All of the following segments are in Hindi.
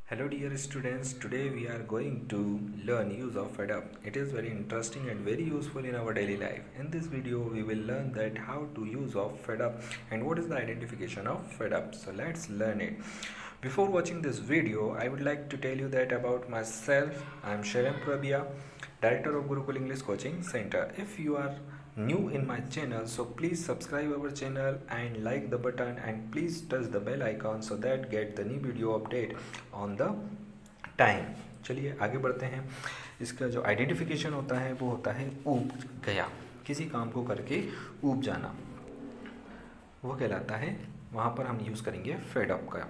Hello dear students, today we are going to learn use of fed up. It is very interesting and very useful in our daily life. In this video we will learn that how to use of fed up and what is the identification of fed up. So let's learn it. Before watching this video, I would like to tell you that about myself. I am Shailendra Purviya, director of Gurukul English Coaching Center. If you are new in my channel, so please subscribe our channel and like the button and please touch the bell icon so that get the new video update on the time. चलिए आगे बढ़ते हैं। इसका जो आइडेंटिफिकेशन होता है वो होता है ऊब गया, किसी काम को करके ऊब जाना, वो कहलाता है। वहाँ पर हम यूज़ करेंगे फेड अप का।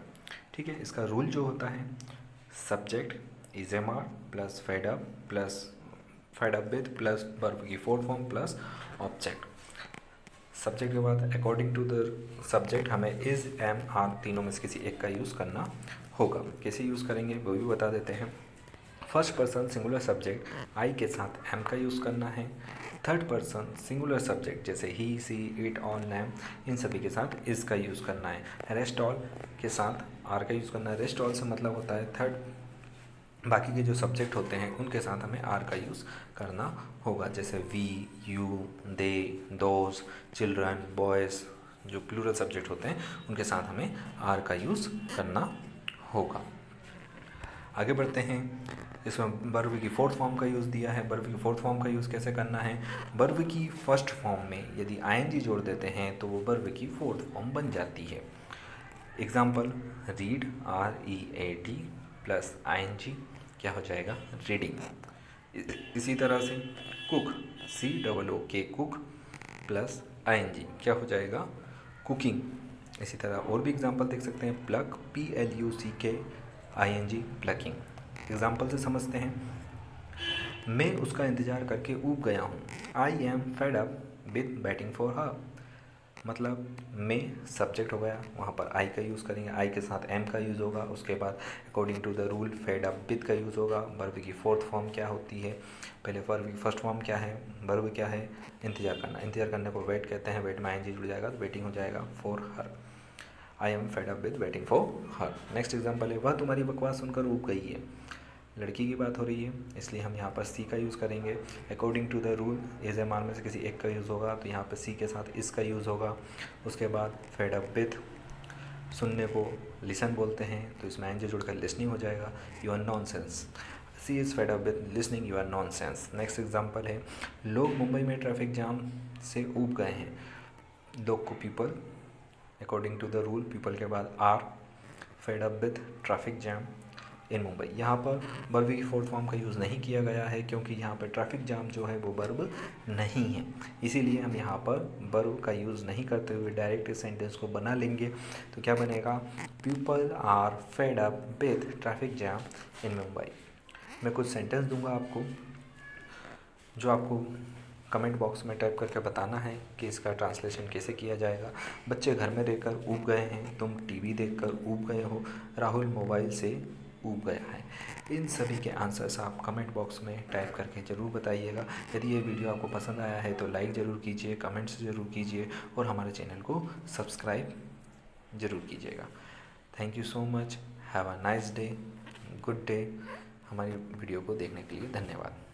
ठीक है, इसका रूल जो होता है subject is am are plus fed up with plus verb की fourth form plus object. Subject के बाद अकॉर्डिंग टू द सब्जेक्ट हमें इज एम आर तीनों में से किसी एक का यूज़ करना होगा। कैसे यूज़ करेंगे वो भी बता देते हैं। First person singular subject I के साथ एम का यूज़ करना है। थर्ड पर्सन सिंगुलर सब्जेक्ट जैसे ही, सी, इट, ऑन, लैम, इन सभी के साथ इज का यूज़ करना है। रेस्ट ऑल के साथ आर का यूज़ करना है। रेस्ट ऑल से मतलब होता है थर्ड, बाकी के जो सब्जेक्ट होते हैं उनके साथ हमें आर का यूज़ करना होगा, जैसे we, you, they, those, children, boys, जो प्लूरल सब्जेक्ट होते हैं उनके साथ हमें आर का यूज़ करना होगा। आगे बढ़ते हैं। इसमें वर्ब की फोर्थ फॉर्म का यूज़ दिया है। वर्ब की फोर्थ फॉर्म का यूज़ कैसे करना है? वर्ब की फर्स्ट फॉर्म में यदि आईएनजी जोड़ देते हैं तो वो वर्ब की फोर्थ फॉर्म बन जाती है। Example read, READ plus ING क्या हो जाएगा? रीडिंग। इसी तरह से cook, COOK cook plus ING क्या हो जाएगा? कुकिंग। इसी तरह और भी एग्जाम्पल देख सकते हैं। Pluck, PLUCK ING plucking. Example से समझते हैं। मैं उसका इंतज़ार करके ऊब गया हूँ। I am fed up with waiting for her. मतलब मैं सब्जेक्ट हो गया, वहाँ पर आई का यूज़ करेंगे। आई के साथ एम का यूज़ होगा। उसके बाद according to the rule fed up with का यूज़ होगा। वर्ब की फोर्थ फॉर्म क्या होती है? पहले वर्ब की फर्स्ट फॉर्म क्या है? वर्ब क्या है? इंतज़ार करना। इंतज़ार करने को वेट कहते हैं। वेट में आईएनजी जुड़ जाएगा तो वेटिंग हो जाएगा for her. I am fed up with waiting for her. Next example है, वह तुम्हारी बकवास सुनकर ऊब गई है। लड़की की बात हो रही है, इसलिए हम यहाँ पर सी का यूज़ करेंगे। According to the rule is am are में से किसी एक का यूज़ होगा, तो यहाँ पर सी के साथ इसका यूज़ होगा। उसके बाद फेड अप विद, सुनने को लिसन बोलते हैं, तो इसमें एनजे जुड़कर लिसनिंग हो जाएगा। You are nonsense. She is fed up with listening, you are nonsense. Next example है, लोग मुंबई में ट्रैफिक जाम से ऊब गए हैं। लोग को people, according to the rule people के बाद are, fed up with traffic jam in Mumbai. यहाँ पर वर्ब की फोर्थ फॉर्म का यूज़ नहीं किया गया है क्योंकि यहाँ पर ट्रैफिक जाम जो है वो वर्ब नहीं है, इसीलिए हम यहाँ पर वर्ब का यूज़ नहीं करते हुए डायरेक्ट इस सेंटेंस को बना लेंगे। तो क्या बनेगा? People are fed up with traffic jam in Mumbai. मैं कुछ सेंटेंस दूंगा आपको, जो आपको कमेंट बॉक्स में टाइप करके बताना है कि इसका ट्रांसलेशन कैसे किया जाएगा। बच्चे घर में रहकर ऊब गए हैं। तुम टीवी देखकर ऊब गए हो। राहुल मोबाइल से ऊब गया है। इन सभी के आंसर्स आप कमेंट बॉक्स में टाइप करके ज़रूर बताइएगा। यदि ये वीडियो आपको पसंद आया है तो लाइक ज़रूर कीजिए, कमेंट्स ज़रूर कीजिए और हमारे चैनल को सब्सक्राइब ज़रूर कीजिएगा। Thank you so much. Have a nice day, good day. हमारी वीडियो को देखने के लिए धन्यवाद।